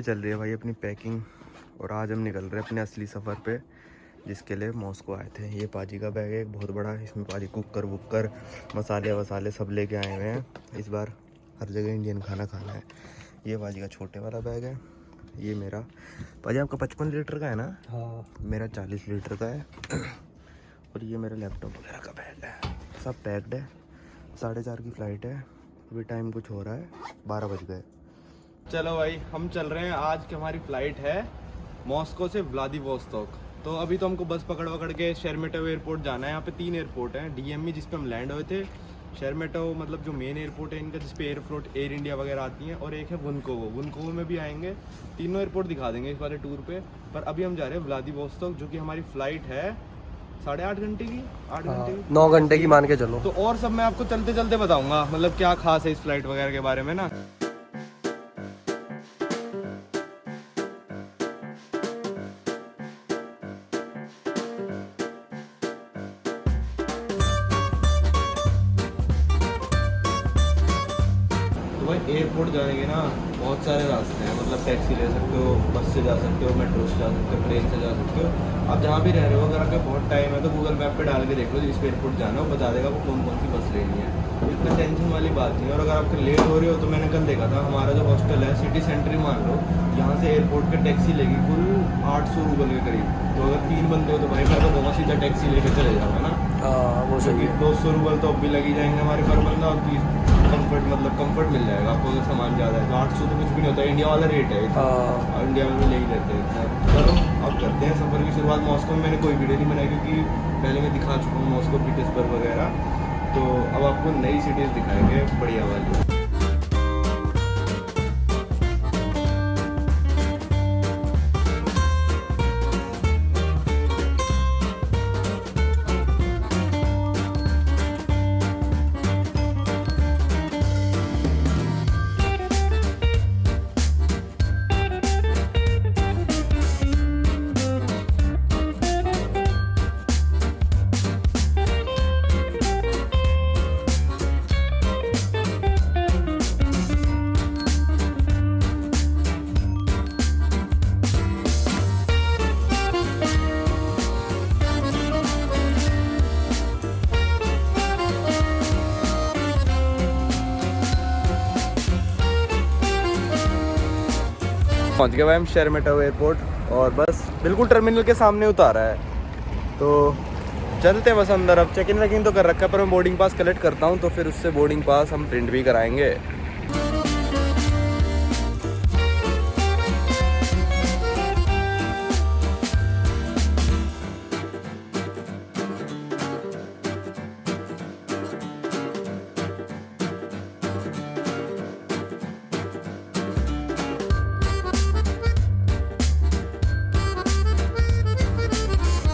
चल रही है भाई अपनी पैकिंग और आज हम निकल रहे हैं अपने असली सफ़र पे जिसके लिए मॉस्को आए थे। ये पाजी का बैग है एक बहुत बड़ा, इसमें पाजी कुकर वुकर मसाले वसाले सब लेके आए हुए हैं। इस बार हर जगह इंडियन खाना खाना है। ये पाजी का छोटे वाला बैग है, ये मेरा। पाजी आपका 55 लीटर का है ना? हाँ, मेरा 40 लीटर का है। और ये मेरा लैपटॉप वगैरह का बैग है, सब पैक्ड है। 4:30 की फ़्लाइट है, अभी टाइम कुछ हो रहा है, 12 बज गए। चलो भाई हम चल रहे हैं। आज की हमारी फ़्लाइट है मॉस्को से व्लादिवोस्तोक। तो अभी तो हमको बस पकड़ के शेरमेटोव एयरपोर्ट जाना है। यहाँ पे 3 एयरपोर्ट हैं। डीएमई जिस पे हम लैंड हुए थे, शेरमेटोव मतलब जो मेन एयरपोर्ट है इनका, जिस पे एयरफ्लोट एयर इंडिया वगैरह आती हैं, और एक है वुनकोवो में भी आएंगे। तीनों एयरपोर्ट दिखा देंगे इस वाले टूर पे। पर अभी हम जा रहे हैं व्लादिवोस्तोक, जो कि हमारी फ़्लाइट है 8.5 घंटे की, 8 घंटे की, 9 घंटे की मान के चलो। तो और सब मैं आपको चलते चलते बताऊँगा, मतलब क्या खास है इस फ्लाइट वगैरह के बारे में ना। भाई एयरपोर्ट जाने के ना बहुत सारे रास्ते हैं, मतलब टैक्सी ले सकते हो, बस से जा सकते हो, मेट्रो से जा सकते हो, ट्रेन से जा सकते हो। आप जहाँ भी रह रहे हो, अगर आपका बहुत टाइम है तो गूगल मैप पे डाल के देख लो जिस एयरपोर्ट जाना है, वो बता देगा वो कौन कौन सी बस लेनी है। इतना टेंशन वाली बात नहीं है। और अगर आपके लेट हो रहे हो तो मैंने कल देखा था, हमारा जो हॉस्टल है सिटी सेंटर ही मान लो, यहाँ से एयरपोर्ट की टैक्सी लेगी कुल 800 रूपये के करीब। तो अगर 3 बंदे हो तो भाई मैं तो बहुत सीधा टैक्सी लेके चले जाऊँगा ना। वो सही है। 200 रूपये तो अब भी लगी जाएंगे हमारे पर बंदा, और 30 कंफर्ट मिल जाएगा आपको। अगर सामान ज़्यादा है तो 800 तो कुछ भी नहीं होता, इंडिया वाला रेट है। इंडिया में भी ले ही लेते हैं। चलो अब करते हैं सफ़र की शुरुआत। मॉस्को में मैंने कोई वीडियो नहीं बनाई क्योंकि पहले मैं दिखा चुका हूँ मॉस्को, पीटर्सबर्ग वगैरह। तो अब आपको नई सिटीज़ दिखाएंगे बढ़िया वाली। पहुंच गए भाई हम शेरमेटोव एयरपोर्ट, और बस बिल्कुल टर्मिनल के सामने उतारा है। तो चलते हैं बस अंदर। अब चेक इन वेकिंग तो कर रखा है, पर मैं बोर्डिंग पास कलेक्ट करता हूं, तो फिर उससे बोर्डिंग पास हम प्रिंट भी कराएंगे।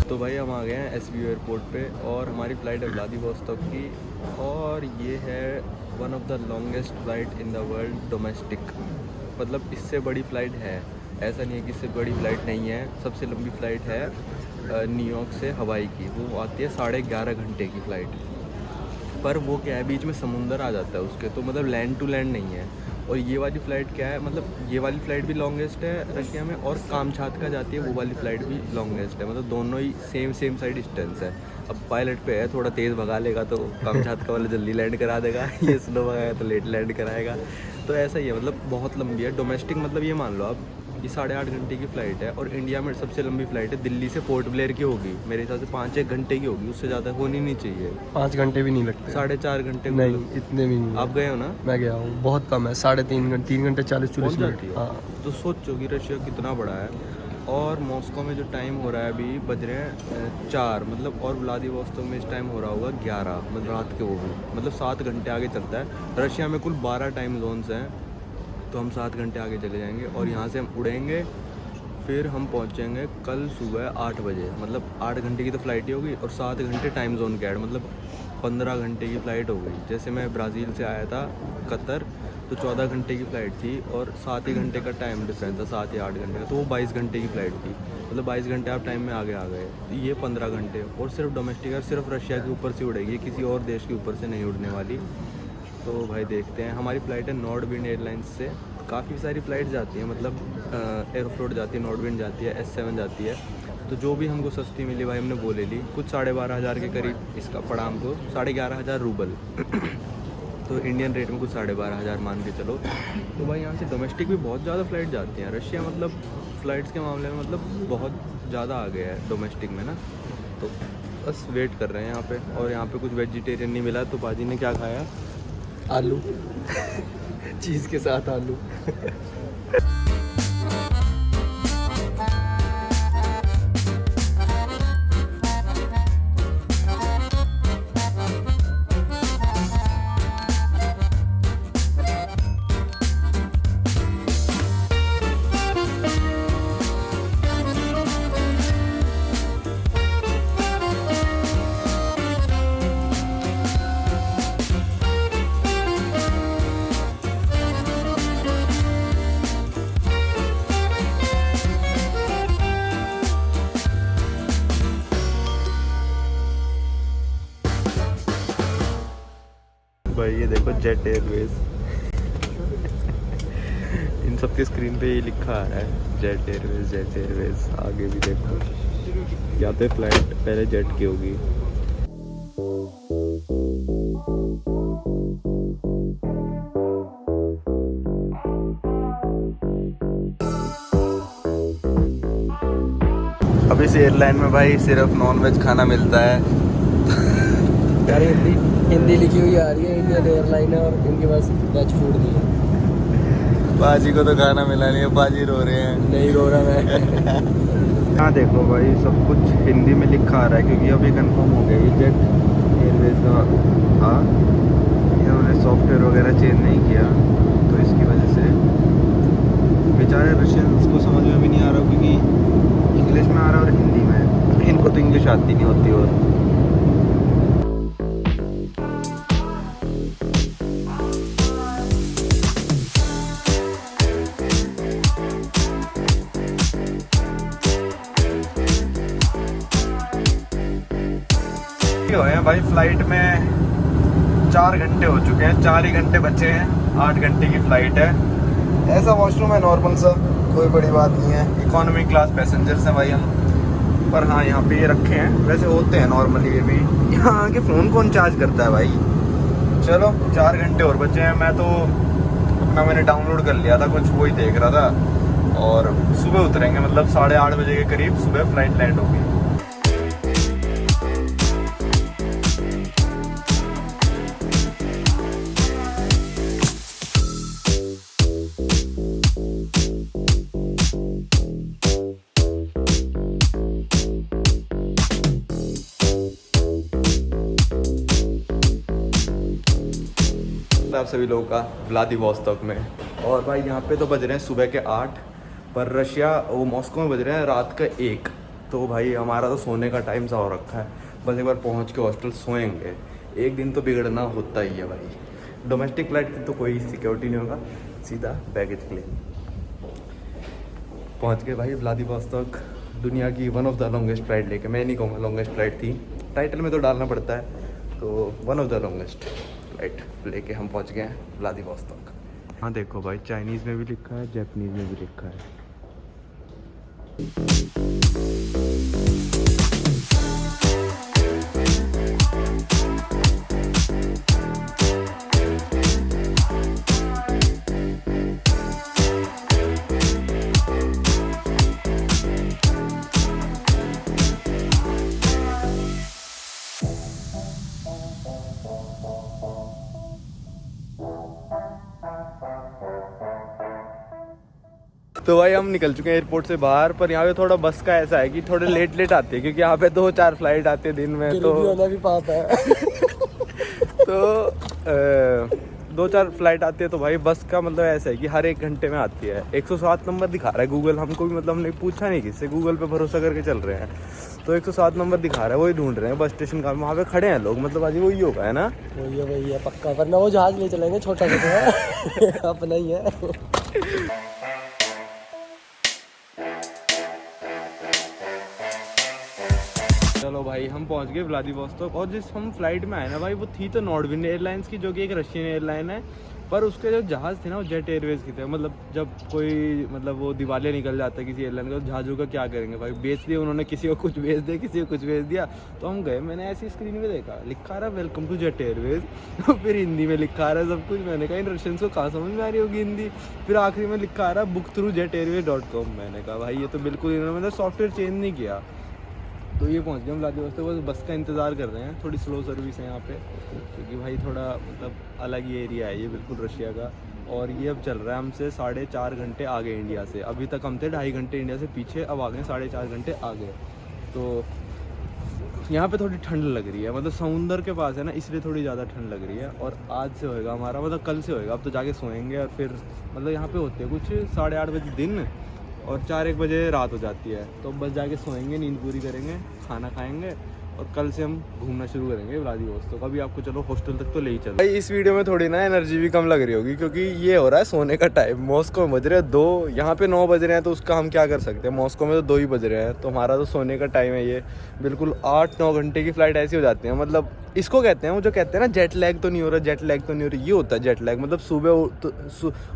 तो भाई हम आ गए हैं एसबीओ एयरपोर्ट पे, और हमारी फ़्लाइट है व्लादिवोस्तोक की, और ये है one of the longest flight in the world domestic. मतलब इससे बड़ी फ़्लाइट है, ऐसा नहीं है कि इससे बड़ी फ़्लाइट नहीं है। सबसे लंबी फ़्लाइट है न्यूयॉर्क से हवाई की, वो आती है 11.5 घंटे की फ़्लाइट। पर वो क्या है, बीच में समुंदर आ जाता है उसके, तो मतलब लैंड टू लैंड नहीं है। और ये वाली फ़्लाइट क्या है, मतलब ये वाली फ़्लाइट भी लॉन्गेस्ट है रशिया में, और कामचात का जाती है वो वाली फ़्लाइट भी लॉन्गेस्ट है। मतलब दोनों ही सेम साइड डिस्टेंस है। अब पायलट पे है, थोड़ा तेज़ भगा लेगा तो कामचात का वाला जल्दी लैंड करा देगा, ये स्लो भगाएगा तो लेट लैंड कराएगा। तो ऐसा ही है, मतलब बहुत लंबी है। डोमेस्टिक मतलब ये मान लो आप, ये 8.5 घंटे की फ़्लाइट है। और इंडिया में सबसे लंबी फ़्लाइट है दिल्ली से पोर्ट ब्लेयर की होगी, मेरे हिसाब से 5-1 घंटे की होगी, उससे ज़्यादा होनी नहीं चाहिए। 5 घंटे भी नहीं लगते। 4.5 घंटे नहीं, इतने भी नहीं। आप गए हो ना? मैं गया हूँ, बहुत कम है। 3.5 घंटे, 3 घंटे 40-40 मिनट। हाँ, तो सोचो कि रशिया कितना बड़ा है। और मॉस्को में जो टाइम हो रहा है अभी, बज रहे हैं 4, मतलब, और व्लादिवोस्तोक में इस टाइम हो रहा होगा 11, मतलब रात के। वो भी मतलब 7 घंटे आगे चलता है। रशिया में कुल 12 टाइम जोन्स हैं, तो हम 7 घंटे आगे चले जाएंगे। और यहाँ से हम उड़ेंगे, फिर हम पहुँचेंगे कल सुबह 8 बजे। मतलब 8 घंटे की तो फ़्लाइट ही होगी, और 7 घंटे टाइम जोन के ऐड, मतलब 15 घंटे की फ़्लाइट हो गई। जैसे मैं ब्राज़ील से आया था कतर, तो 14 घंटे की फ़्लाइट थी, और 7 ही घंटे का टाइम डिफरेंस था, 7 या 8 घंटे का, तो वो 22 घंटे की फ़्लाइट थी। मतलब 22 घंटे आप टाइम में आगे आ गए। तो ये 15 घंटे, और सिर्फ डोमेस्टिक है, सिर्फ रशिया के ऊपर से उड़ेगी, किसी और देश के ऊपर से नहीं उड़ने वाली। तो भाई देखते हैं। हमारी फ़्लाइट है नॉर्डविंड एयरलाइंस से। काफ़ी सारी फ़्लाइट जाती हैं, मतलब एयरफ्लोट जाती है, नॉर्डविंड जाती है, S7 जाती है। तो जो भी हमको सस्ती मिली भाई हमने वो ले ली। कुछ 12,500 के करीब इसका पड़ा हमको, 11,500 रूबल तो इंडियन रेट में कुछ 12,500 मान के चलो। तो भाई यहाँ से डोमेस्टिक भी बहुत ज़्यादा फ़्लाइट जाती हैं। रशिया मतलब फ़्लाइट्स के मामले में मतलब बहुत ज़्यादा आ गया है डोमेस्टिक में ना। तो बस वेट कर रहे हैं यहाँ पे। और यहाँ पे कुछ वेजिटेरियन नहीं मिला तो बाजी ने क्या खाया? आलू चीज़ के साथ आलू। भाई ये देखो जेट एयरवेज इन सब के स्क्रीन पे ये लिखा आ रहा है जेट एयरवेज, जेट एयरवेज। आगे भी देखो, या तो फ्लाइट पहले जेट की होगी। अब इस एयरलाइन में भाई सिर्फ नॉनवेज खाना मिलता है। यार हिंदी लिखी हुई आ रही है, इंडियन एयरलाइन है और इनके पास वेज फूड नहीं है। बाजी को तो खाना मिला नहीं है, बाजी रो रहे हैं। नहीं रो रहा मैं। हाँ देखो भाई सब कुछ हिंदी में लिखा आ रहा है क्योंकि अभी कंफर्म हो गया ये जेट एयरवेज का था। इन्होंने सॉफ्टवेयर वगैरह चेंज नहीं किया तो इसकी वजह से बेचारे रशियंस को समझ में भी नहीं आ रहा क्योंकि इंग्लिश में आ रहा है और हिंदी में। इनको तो इंग्लिश आती नहीं होती। और हुए हैं भाई फ्लाइट में 4 घंटे हो चुके हैं, 4 ही घंटे बचे हैं, 8 घंटे की फ्लाइट है। ऐसा वॉशरूम है नॉर्मल सा, कोई बड़ी बात नहीं है। इकोनॉमी क्लास पैसेंजर्स हैं भाई हम। पर हाँ यहाँ पे ये रखे हैं, वैसे होते हैं नॉर्मली ये भी। यहाँ आके फ़ोन कौन चार्ज करता है भाई। चलो 4 घंटे और बचे हैं। मैं तो अपना मैंने डाउनलोड कर लिया था कुछ, वही देख रहा था। और सुबह उतरेंगे, मतलब 8:30 बजे के करीब सुबह फ्लाइट लैंड होगी। आप सभी लोगों का व्लादिवोस्तोक में। और भाई यहाँ पे तो बज रहे हैं सुबह के 8, पर रशिया वो मॉस्को में बज रहे हैं रात का 1। तो भाई हमारा तो सोने का टाइम सा हो रखा है। बस एक बार पहुँच के हॉस्टल सोएंगे। एक दिन तो बिगड़ना होता ही है भाई। डोमेस्टिक फ्लाइट की तो कोई सिक्योरिटी नहीं होगा, सीधा बैगेज क्लेम। पहुँच गए भाई व्लादिवोस्तोक, दुनिया की one of the longest flight लेके। मैं नहीं कहूँगा लॉन्गेस्ट फ्लाइट थी, टाइटल में तो डालना पड़ता है। तो one of the longest flight लेके हम पहुंच गए हैं व्लादिवोस्तोक। हाँ देखो भाई चाइनीज़ में भी लिखा है, जापानीज़ में भी लिखा है। तो भाई हम निकल चुके हैं एयरपोर्ट से बाहर। पर यहाँ पे थोड़ा बस का ऐसा है कि थोड़े लेट आते हैं क्योंकि यहाँ पे 2-4 फ्लाइट आती है दिन में। तो होना भी पाप है। तो 2-4 फ्लाइट आती है तो भाई बस का मतलब ऐसा है कि हर 1 घंटे में आती है। 107 नंबर दिखा रहा है गूगल, हमको भी मतलब हमने पूछा नहीं किससे, गूगल पे भरोसा करके चल रहे हैं। तो 107 नंबर दिखा रहा है, वही ढूंढ रहे हैं बस स्टेशन का। वहाँ पे खड़े हैं लोग, मतलब आज वही होगा है ना, वही है पक्का। वरना वो जहाज ले चलेंगे, छोटा सा है अपना ही है। चलो भाई हम पहुंच गए व्लादिवोस्तोक, और जिस हम फ्लाइट में आए ना भाई वो थी तो नॉर्डविन एयरलाइंस की, जो कि एक रशियन एयरलाइन है, पर उसके जो जहाज़ थे ना वो जेट एयरवेज की थे। मतलब जब कोई मतलब वो दिवालिया निकल जाता है किसी एयरलाइन का, तो जहाज़ों का क्या करेंगे भाई, बेच दिए उन्होंने, किसी को कुछ बेच दिया, किसी को कुछ बेच दिया। तो हम गए, मैंने ऐसी स्क्रीन में देखा लिखा रहा वेलकम टू जेट एयरवेज, तो फिर हिंदी में लिखा रहा है सब कुछ। मैंने कहा इन रशियंस को कहाँ समझ में आ रही होगी हिंदी। फिर आखिरी में लिखा आ रहा बुक थ्रू JetAirways.com। मैंने कहा भाई ये तो बिल्कुल इन्होंने मतलब सॉफ्टवेयर चेंज नहीं किया। तो ये पहुंच गए हम व्लादिवोस्तोक, बस बस का इंतज़ार कर रहे हैं। थोड़ी स्लो सर्विस है यहाँ पे, क्योंकि भाई थोड़ा मतलब अलग ही एरिया है ये बिल्कुल रशिया का। और ये अब चल रहा है हमसे 4.5 घंटे आगे इंडिया से। अभी तक हम थे 2.5 घंटे इंडिया से पीछे, अब आ गए 4.5 घंटे आगे। तो यहाँ पे थोड़ी ठंड लग रही है, मतलब समुंदर के पास है ना, इसलिए थोड़ी ज़्यादा ठंड लग रही है। और आज से होएगा हमारा, मतलब कल से होएगा। अब तो जाके सोएंगे, और फिर मतलब यहाँ पे होते हैं कुछ 8:30 बजे दिन और 4-1 बजे रात हो जाती है। तो बस जाके सोएंगे, नींद पूरी करेंगे, खाना खाएंगे, और कल से हम घूमना शुरू करेंगे व्लादिवोस्तोक। अभी आपको चलो हॉस्टल तक तो ले ही चलो। भाई इस वीडियो में थोड़ी ना एनर्जी भी कम लग रही होगी, क्योंकि ये हो रहा है सोने का टाइम। मॉस्को में बज रहे हैं 2, यहाँ पे 9 बज रहे हैं, तो उसका हम क्या कर सकते हैं। मॉस्को में तो 2 ही बज रहे हैं, तो हमारा तो सोने का टाइम है ये। बिल्कुल 8-9 घंटे की फ़्लाइट ऐसी हो जाती है। मतलब इसको कहते हैं, वो जो कहते हैं ना जेट लैग तो नहीं हो रहा, जेट लैग तो नहीं हो रही, ये होता है जेट लैग। मतलब सुबह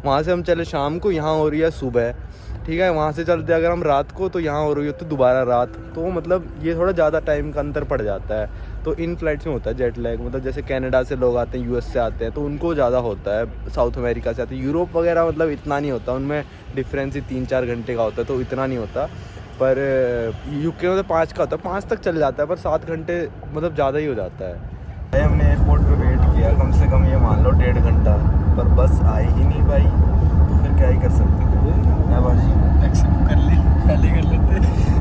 वहाँ से हम चले शाम को, यहाँ हो रही है सुबह, ठीक है। वहाँ से चलते अगर हम रात को, तो यहाँ हो रही होती दोबारा रात। तो मतलब ये थोड़ा ज़्यादा टाइम का अंतर पड़ जाता है। तो इन फ्लाइट्स में होता है जेट लैग। मतलब जैसे कनाडा से लोग आते हैं, US से आते हैं, तो उनको ज़्यादा होता है। साउथ अमेरिका से आते हैं, यूरोप वगैरह मतलब इतना नहीं होता, उनमें डिफरेंस ही 3-4 घंटे का होता है, तो इतना नहीं होता। पर UK में तो 5 का होता है, 5 तक चल जाता है, पर 7 घंटे मतलब ज़्यादा ही हो जाता है। हमने एयरपोर्ट पे वेट किया कम से कम, ये मान लो 1.5 घंटा, पर बस आई ही नहीं भाई। तो फिर क्या ही कर सकते हैं भाजी, टैक्सी बुक कर ली, पहले कर लेते।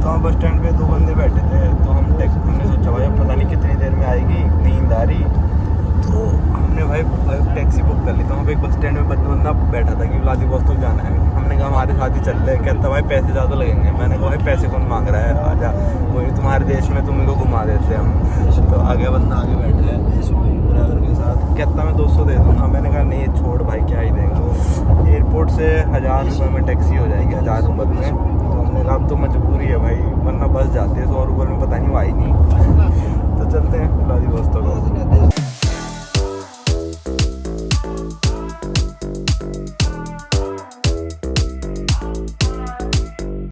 तो हम बस स्टैंड पे 2 बंदे बैठे थे, तो हमने सोचा भाई अब पता नहीं कितनी देर में आएगी, नींद आ रही। तो हमने भाई टैक्सी बुक कर ली। तो वहाँ पे एक बस स्टैंड में बंदा बैठा था कि व्लादिवोस्तोक जाना है। हमने कहा हमारे साथ ही चल रहे। कहता भाई पैसे ज़्यादा लगेंगे। मैंने कहा भाई पैसे कौन मांग रहा है, आजा, कोई तुम्हारे देश में तुम्हें को घुमा देते हम। तो आगे बंदा आगे बैठा है ड्राइवर के साथ, कहता मैं 200 दे दूँगा। मैंने कहा नहीं छोड़ भाई, क्या ही देंगे। एयरपोर्ट से 1000 रुपये में टैक्सी हो जाएगी, 1000 रुपये में। तो हमने कहा अब तो मजबूरी है भाई, वरना बस जाती है 100 रुपये में, पता नहीं वो आई नहीं। तो चलते हैं व्लादिवोस्तोक।